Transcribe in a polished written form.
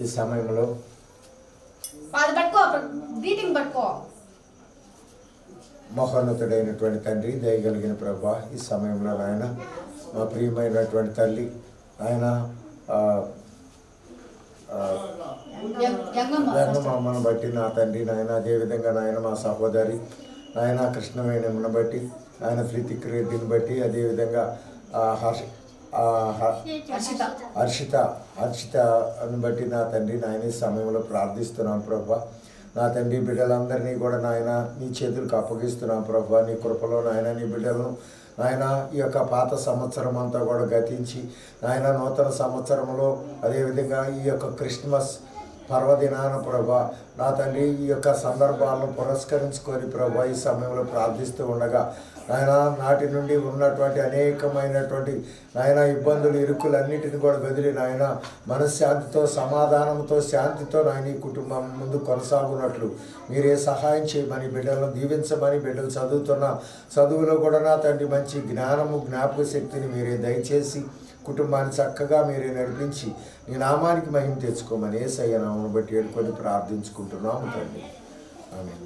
ఈ సమయంలో మహోన్నతుడైనటువంటి తండ్రి, దయగలిగిన ప్రభా, ఈ సమయంలో నాయన మా ప్రియమైనటువంటి తల్లి ఆయన జంగమమ్మను బట్టి నా తండ్రి నాయన, అదేవిధంగా నాయన మా సహోదరి నాయన కృష్ణవేణిని బట్టి, ఆయన ప్రీతిక్ రెడ్డిని బట్టి, అదేవిధంగా హర్షితను బట్టి నా తండ్రి నాయన ఈ సమయంలో ప్రార్థిస్తున్నాం ప్రభా. నా తండ్రి బిడ్డలందరినీ కూడా నాయన నీ చేతులకు అప్పగిస్తున్నాం ప్రభా. నీ కృపలో నాయన నీ బిడ్డలను నాయన ఈ యొక్క పాత సంవత్సరం అంతా కూడా గతించి నాయన నూతన సంవత్సరంలో, అదేవిధంగా ఈ యొక్క క్రిస్మస్ పర్వదినాన ప్రభా నా తండ్రి ఈ యొక్క సందర్భాలను పురస్కరించుకొని ప్రభా ఈ సమయంలో ప్రార్థిస్తూ ఉండగా నాయన నాటి నుండి ఉన్నటువంటి అనేకమైనటువంటి నాయన ఇబ్బందులు, ఇరుకులన్నిటిని కూడా వదిలి నాయన మనశ్శాంతితో, సమాధానంతో, శాంతితో నాయన ఈ కుటుంబం ముందు కొనసాగున్నట్లు మీరే సహాయం చేయమని, బిడ్డలను దీవించమని, బిడ్డలు చదువుతున్న చదువులో కూడా నా తండ్రి మంచి జ్ఞానము, జ్ఞాపక శక్తిని మీరే దయచేసి కుటుంబాన్ని చక్కగా మీరే నడిపించి నీ నామానికి మహిమ తెచ్చుకోమని యేసయ్య నామమును బట్టి ఏడుకొని ప్రార్థించుకుంటున్నాము తండ్రి. ఆమేన్.